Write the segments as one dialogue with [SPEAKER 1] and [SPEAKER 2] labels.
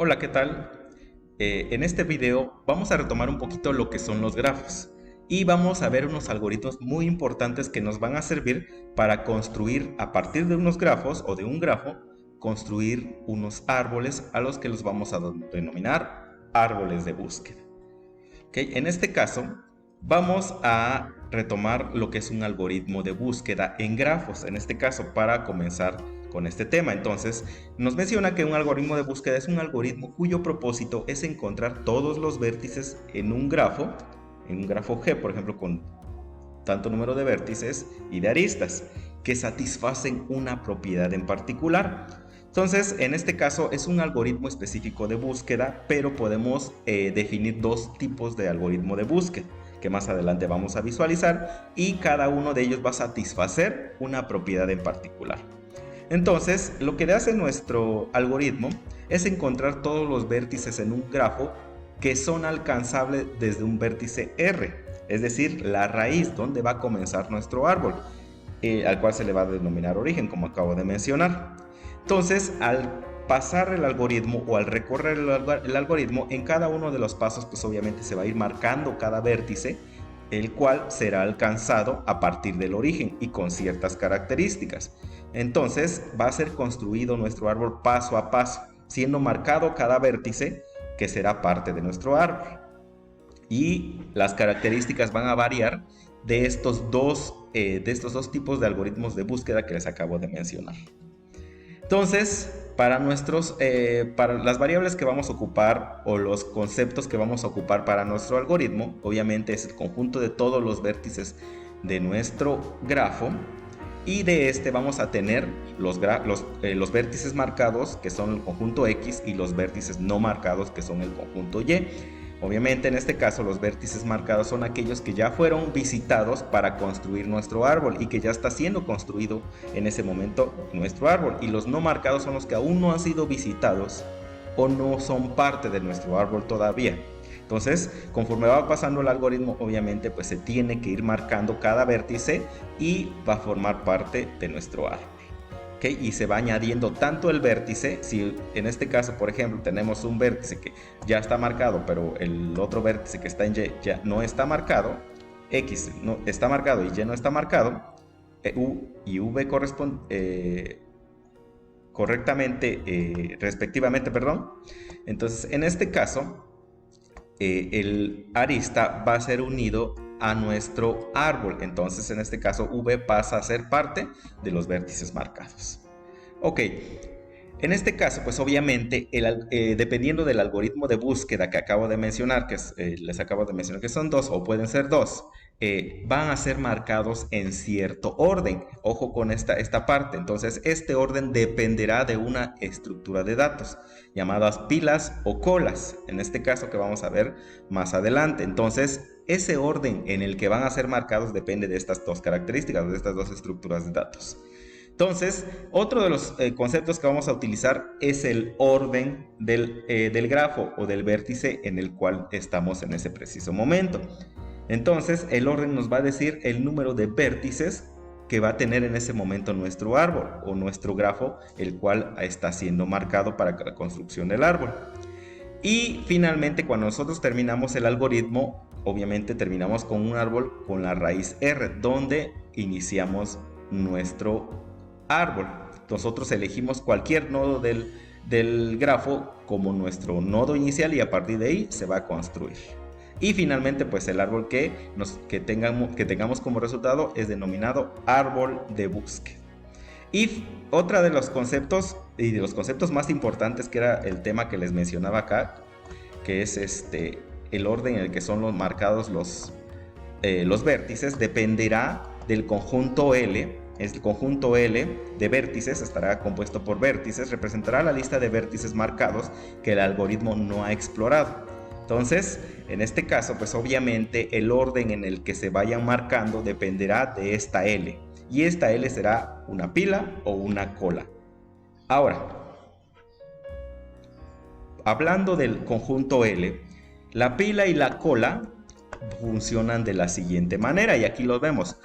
[SPEAKER 1] Hola, ¿qué tal? En este video vamos a retomar un poquito lo que son los grafos y vamos a ver unos algoritmos muy importantes que nos van a servir para construir a partir de unos grafos o de un grafo, construir unos árboles a los que los vamos a denominar árboles de búsqueda. ¿Okay? En este caso vamos a retomar lo que es un algoritmo de búsqueda en grafos, en este caso para comenzar con este tema. Entonces nos menciona que un algoritmo de búsqueda es un algoritmo cuyo propósito es encontrar todos los vértices en un grafo G, por ejemplo, con tanto número de vértices y de aristas que satisfacen una propiedad en particular. Entonces, en este caso es un algoritmo específico de búsqueda, pero podemos definir dos tipos de algoritmo de búsqueda que más adelante vamos a visualizar, y cada uno de ellos va a satisfacer una propiedad en particular. Entonces, lo que hace nuestro algoritmo es encontrar todos los vértices en un grafo que son alcanzables desde un vértice R, es decir, la raíz donde va a comenzar nuestro árbol, al cual se le va a denominar origen, como acabo de mencionar. Entonces, al pasar el algoritmo o al recorrer el algoritmo, en cada uno de los pasos, pues obviamente se va a ir marcando cada vértice, el cual será alcanzado a partir del origen y con ciertas características. Entonces va a ser construido nuestro árbol paso a paso, siendo marcado cada vértice que será parte de nuestro árbol. Y las características van a variar de estos dos tipos de algoritmos de búsqueda que les acabo de mencionar. Entonces, para las variables que vamos a ocupar o los conceptos que vamos a ocupar para nuestro algoritmo, obviamente es el conjunto de todos los vértices de nuestro grafo, y de este vamos a tener los vértices marcados, que son el conjunto X, y los vértices no marcados, que son el conjunto Y. Obviamente en este caso los vértices marcados son aquellos que ya fueron visitados para construir nuestro árbol y que ya está siendo construido en ese momento nuestro árbol, y los no marcados son los que aún no han sido visitados o no son parte de nuestro árbol todavía. Entonces, conforme va pasando el algoritmo, obviamente pues se tiene que ir marcando cada vértice y va a formar parte de nuestro árbol. ¿Okay? Y se va añadiendo tanto el vértice, si en este caso, por ejemplo, tenemos un vértice que ya está marcado, pero el otro vértice que está en Y ya no está marcado, X no está marcado y Y no está marcado, U y V correctamente, respectivamente, perdón. Entonces, en este caso, el arista va a ser unido a nuestro árbol. Entonces, en este caso, V pasa a ser parte de los vértices marcados. Ok, en este caso, pues obviamente, dependiendo del algoritmo de búsqueda que acabo de mencionar, les acabo de mencionar que son dos o pueden ser dos, van a ser marcados en cierto orden. Ojo con esta parte. Entonces, este orden dependerá de una estructura de datos llamadas pilas o colas, en este caso que vamos a ver más adelante. Entonces, ese orden en el que van a ser marcados depende de estas dos características, de estas dos estructuras de datos. Entonces, otro de los conceptos que vamos a utilizar es el orden del grafo o del vértice en el cual estamos en ese preciso momento. Entonces, el orden nos va a decir el número de vértices que va a tener en ese momento nuestro árbol o nuestro grafo, el cual está siendo marcado para la construcción del árbol. Y finalmente, cuando nosotros terminamos el algoritmo, obviamente terminamos con un árbol con la raíz R, donde iniciamos nuestro árbol. Nosotros elegimos cualquier nodo del grafo como nuestro nodo inicial y a partir de ahí se va a construir. Y finalmente, pues el árbol que tengamos como resultado es denominado árbol de búsqueda. Y otra de los conceptos y de los conceptos más importantes, que era el tema que les mencionaba acá, que es el orden en el que son marcados los vértices, dependerá del conjunto L. El conjunto L de vértices estará compuesto por vértices, representará la lista de vértices marcados que el algoritmo no ha explorado. Entonces, en este caso, pues obviamente el orden en el que se vayan marcando dependerá de esta L. Y esta L será una pila o una cola. Ahora, hablando del conjunto L, la pila y la cola funcionan de la siguiente manera, y aquí lo vemos.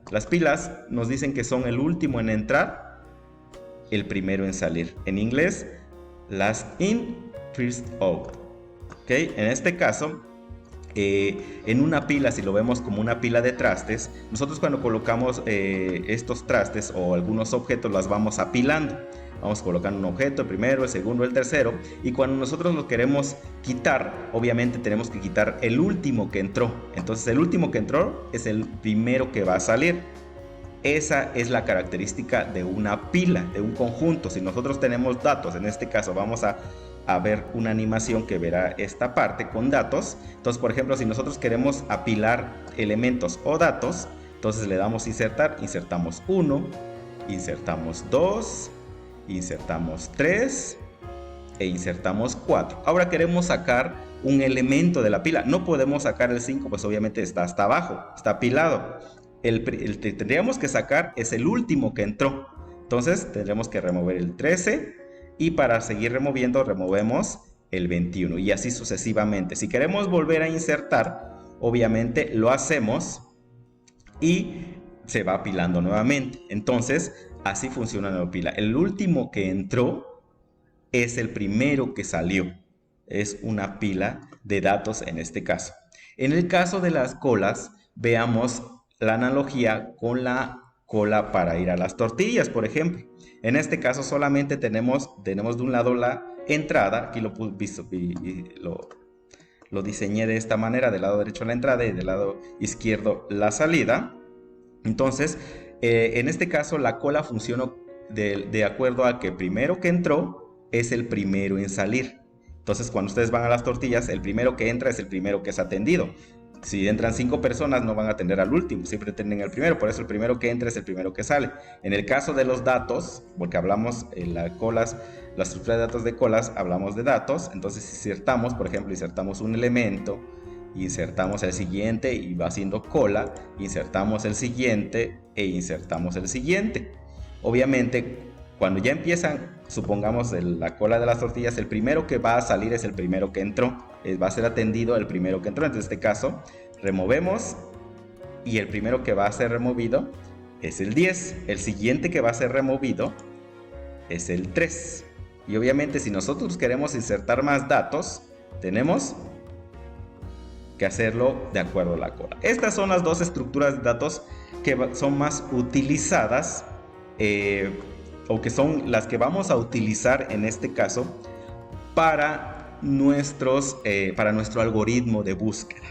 [SPEAKER 1] Las pilas nos dicen que son el último en entrar, el primero en salir. En inglés, last in, first out. ¿Ok? En este caso, en una pila, si lo vemos como una pila de trastes, nosotros cuando colocamos estos trastes o algunos objetos, las vamos apilando. Vamos colocando un objeto, el primero, el segundo, el tercero, y cuando nosotros lo queremos quitar, obviamente tenemos que quitar el último que entró. Entonces el último que entró es el primero que va a salir. Esa es la característica de una pila, de un conjunto. Si nosotros tenemos datos, en este caso vamos a ver una animación que verá esta parte con datos. Entonces, por ejemplo, si nosotros queremos apilar elementos o datos, entonces le damos insertar, insertamos 1, insertamos 2, insertamos 3 e insertamos 4. Ahora queremos sacar un elemento de la pila. No podemos sacar el 5, pues obviamente está hasta abajo, está apilado. El que tendríamos que sacar es el último que entró. Entonces tendremos que remover el 13 y para seguir removiendo removemos el 21 y así sucesivamente. Si queremos volver a insertar, obviamente lo hacemos y se va apilando nuevamente. Entonces así funciona la pila. El último que entró es el primero que salió. Es una pila de datos en este caso. En el caso de las colas, veamos la analogía con la cola para ir a las tortillas, por ejemplo. En este caso solamente tenemos de un lado la entrada, aquí lo diseñé de esta manera, del lado derecho la entrada y del lado izquierdo la salida. Entonces, en este caso la cola funciona de acuerdo a que primero que entró es el primero en salir. Entonces, cuando ustedes van a las tortillas, el primero que entra es el primero que es atendido. Si entran 5 personas, no van a atender al último, siempre atienden al primero, por eso el primero que entra es el primero que sale. En el caso de los datos, porque hablamos en la estructura de datos de colas, hablamos de datos, entonces insertamos, por ejemplo, insertamos un elemento, insertamos el siguiente y va haciendo cola, insertamos el siguiente e insertamos el siguiente. Obviamente, cuando ya empiezan, supongamos la cola de las tortillas, el primero que va a salir es el primero que entró, va a ser atendido el primero que entró. En este caso, removemos y el primero que va a ser removido es el 10. El siguiente que va a ser removido es el 3. Y obviamente, si nosotros queremos insertar más datos, tenemos que hacerlo de acuerdo a la cola. Estas son las dos estructuras de datos que son más utilizadas o que son las que vamos a utilizar en este caso para nuestro algoritmo de búsqueda.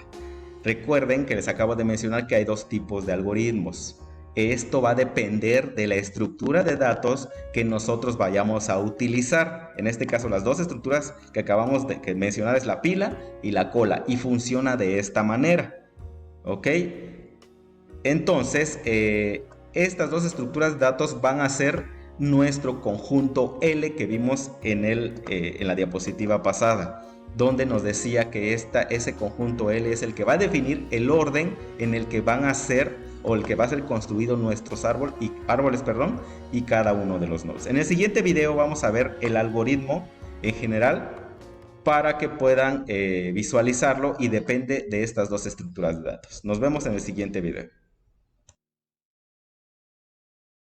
[SPEAKER 1] Recuerden que les acabo de mencionar que hay dos tipos de algoritmos. Esto va a depender de la estructura de datos que nosotros vayamos a utilizar. En este caso, las dos estructuras que acabamos de mencionar es la pila y la cola, y funciona de esta manera. ¿Ok? Entonces, estas dos estructuras de datos van a ser nuestro conjunto L que vimos en la diapositiva pasada, donde nos decía que ese conjunto L es el que va a definir el orden en el que van a ser o el que va a ser construido nuestros árboles y cada uno de los nodos. En el siguiente video vamos a ver el algoritmo en general para que puedan visualizarlo, y depende de estas dos estructuras de datos. Nos vemos en el siguiente video.